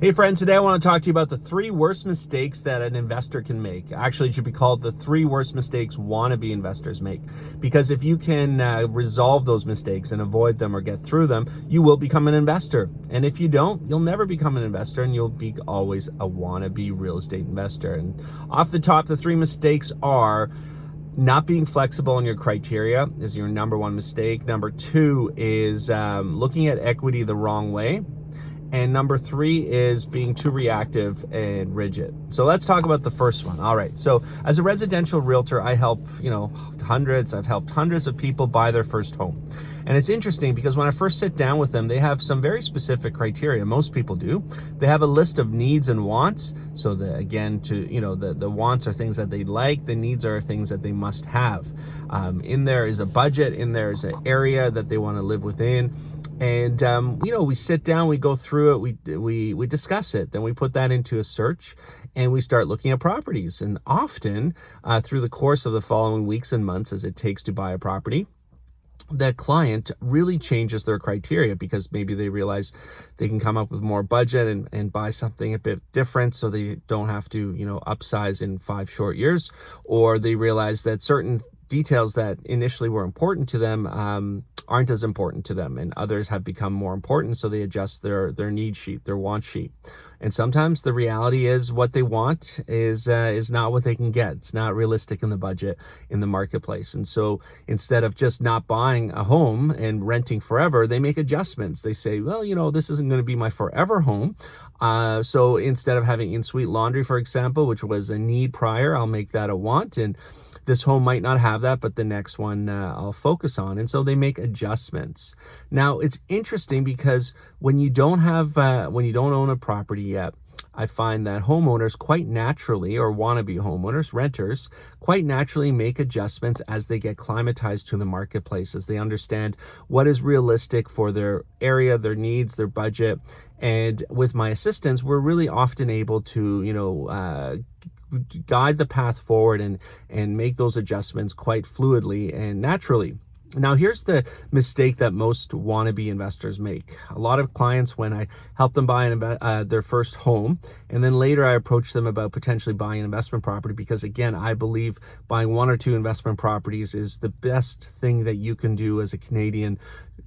Hey friends, today I want to talk to you about the 3 worst mistakes that an investor can make. Actually, it should be called the 3 worst mistakes wannabe investors make. Because if you can resolve those mistakes and avoid them or get through them, you will become an investor. And if you don't, you'll never become an investor and you'll be always a wannabe real estate investor. And off the top, the 3 mistakes are: not being flexible in your criteria is your number 1 mistake. Number 2 is looking at equity the wrong way. And number 3 is being too reactive and rigid. So let's talk about the first one. All right. So as a residential realtor, I help, I've helped hundreds of people buy their first home. And it's interesting because when I first sit down with them, they have some very specific criteria. Most people do. They have a list of needs and wants. So the wants are things that they like. The needs are things that they must have. In there is a budget. In there is an area that they want to live within. And, we sit down, we go through it, we discuss it, then we put that into a search and we start looking at properties. And often through the course of the following weeks and months as it takes to buy a property, that client really changes their criteria because maybe they realize they can come up with more budget and buy something a bit different so they don't have to, upsize in 5 short years, or they realize that certain details that initially were important to them aren't as important to them, and others have become more important, so they adjust their need sheet, their want sheet. And sometimes the reality is what they want is not what they can get. It's not realistic in the budget in the marketplace. And so instead of just not buying a home and renting forever, they make adjustments. They say, well, this isn't going to be my forever home. So instead of having in-suite laundry, for example, which was a need prior, I'll make that a want. And this home might not have that, but the next one I'll focus on. And so they make adjustments. Now, it's interesting because when you don't own a property yet, I find that homeowners quite naturally, or wannabe homeowners, renters, quite naturally make adjustments as they get climatized to the marketplace, as they understand what is realistic for their area, their needs, their budget. And with my assistance, we're really often able to, guide the path forward and make those adjustments quite fluidly and naturally. Now, here's the mistake that most wannabe investors make. A lot of clients, when I help them buy their first home, and then later I approach them about potentially buying an investment property, because again, I believe buying 1 or 2 investment properties is the best thing that you can do as a Canadian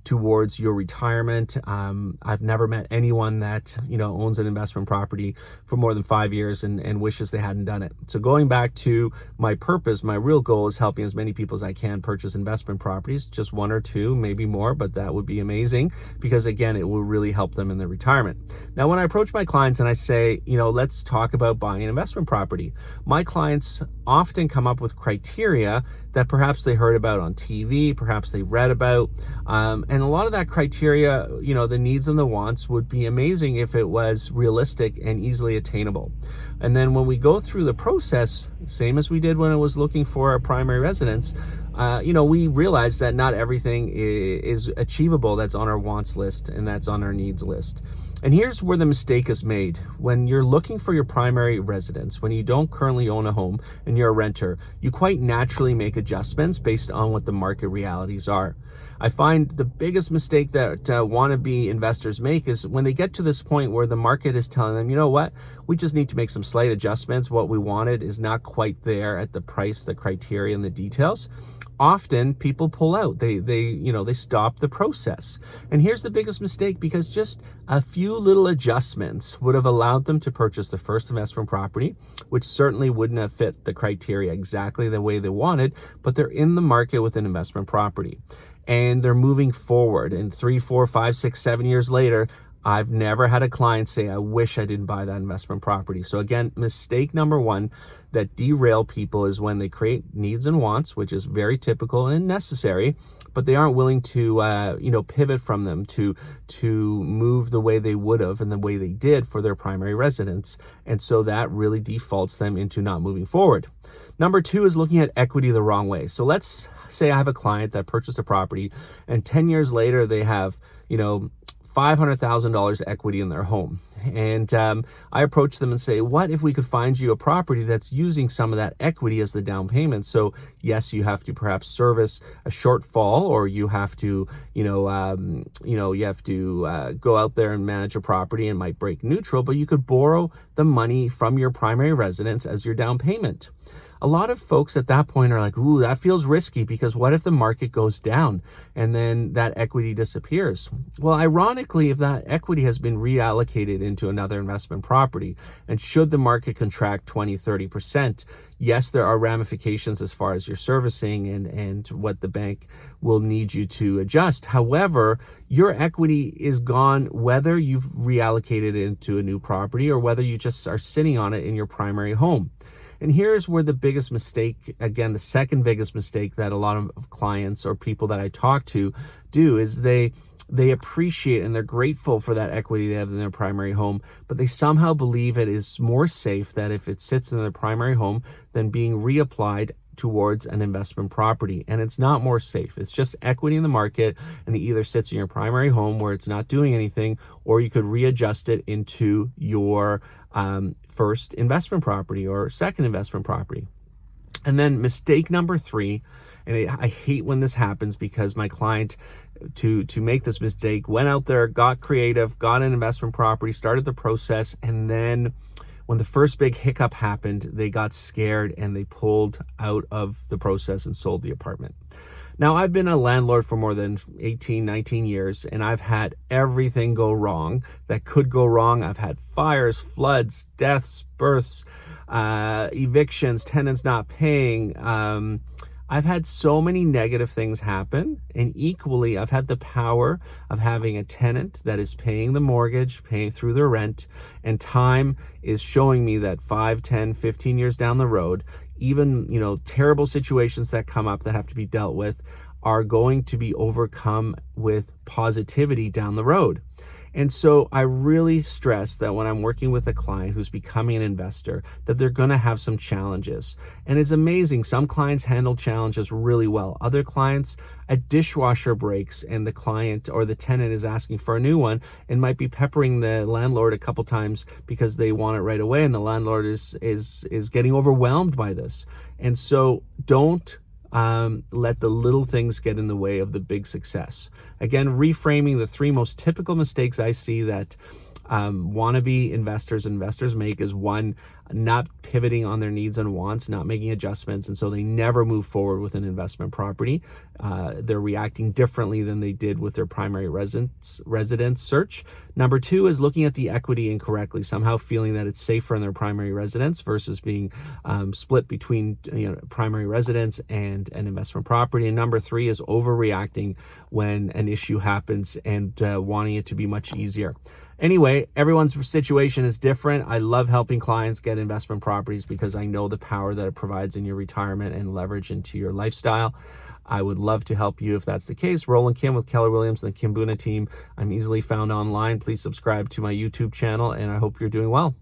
towards your retirement. I've never met anyone that, owns an investment property for more than 5 years and wishes they hadn't done it. So going back to my purpose, my real goal is helping as many people as I can purchase investment properties, just 1 or 2, maybe more, but that would be amazing because again, it will really help them in their retirement. Now, when I approach my clients and I say, let's talk about buying an investment property, my clients often come up with criteria that perhaps they heard about on TV, perhaps they read about, and a lot of that criteria, the needs and the wants would be amazing if it was realistic and easily attainable. And then when we go through the process, same as we did when I was looking for a primary residence, we realize that not everything is achievable that's on our wants list and that's on our needs list. And here's where the mistake is made. When you're looking for your primary residence, when you don't currently own a home and you're a renter, you quite naturally make adjustments based on what the market realities are. I find the biggest mistake that wannabe investors make is when they get to this point where the market is telling them, you know what, we just need to make some slight adjustments. What we wanted is not quite there at the price, the criteria, and the details. Often people pull out. They stop the process. And here's the biggest mistake, because just a few little adjustments would have allowed them to purchase the first investment property, which certainly wouldn't have fit the criteria exactly the way they wanted, but they're in the market with an investment property and they're moving forward. And 3, 4, 5, 6, 7 years later, I've never had a client say, I wish I didn't buy that investment property. So again, mistake number 1 that derail people is when they create needs and wants, which is very typical and necessary, but they aren't willing to, pivot from them to move the way they would have and the way they did for their primary residence. And so that really defaults them into not moving forward. Number 2 is looking at equity the wrong way. So let's say I have a client that purchased a property and 10 years later, they have, $500,000 equity in their home. And I approach them and say, what if we could find you a property that's using some of that equity as the down payment? So yes, you have to perhaps service a shortfall, or you have to, you have to go out there and manage a property and might break neutral, but you could borrow the money from your primary residence as your down payment. A lot of folks at that point are like, ooh, that feels risky, because what if the market goes down and then that equity disappears? Well, ironically, if that equity has been reallocated into another investment property, and should the market contract 20, 30%, yes, there are ramifications as far as your servicing and what the bank will need you to adjust. However, your equity is gone whether you've reallocated it into a new property or whether you just are sitting on it in your primary home. And here's where the biggest mistake, again, the second biggest mistake that a lot of clients or people that I talk to do, is they appreciate and they're grateful for that equity they have in their primary home, but they somehow believe it is more safe that if it sits in their primary home than being reapplied towards an investment property. And it's not more safe. It's just equity in the market, and it either sits in your primary home where it's not doing anything, or you could readjust it into your first investment property or second investment property. And then mistake number 3, and I hate when this happens, because my client, to make this mistake, went out there, got creative, got an investment property, started the process, and then when the first big hiccup happened, they got scared and they pulled out of the process and sold the apartment. Now, I've been a landlord for more than 18, 19 years, and I've had everything go wrong that could go wrong. I've had fires, floods, deaths, births, evictions, tenants not paying. I've had so many negative things happen, and equally, I've had the power of having a tenant that is paying the mortgage, paying through their rent, and time is showing me that 5, 10, 15 years down the road, even, terrible situations that come up that have to be dealt with are going to be overcome with positivity down the road. And so I really stress that when I'm working with a client who's becoming an investor, that they're going to have some challenges. And it's amazing. Some clients handle challenges really well. Other clients, a dishwasher breaks and the client or the tenant is asking for a new one and might be peppering the landlord a couple times because they want it right away. And the landlord is getting overwhelmed by this. And so don't let the little things get in the way of the big success. Again, reframing the 3 most typical mistakes I see that wannabe investors make is 1, not pivoting on their needs and wants, not making adjustments, and so they never move forward with an investment property. They're reacting differently than they did with their primary residence search. Number 2 is looking at the equity incorrectly, somehow feeling that it's safer in their primary residence versus being split between primary residence and an investment property. And number 3 is overreacting when an issue happens and wanting it to be much easier. Anyway, everyone's situation is different. I love helping clients get investment properties because I know the power that it provides in your retirement and leverage into your lifestyle. I would love to help you if that's the case. Roland Kim with Keller Williams and the Kimbuna team. I'm easily found online. Please subscribe to my YouTube channel, and I hope you're doing well.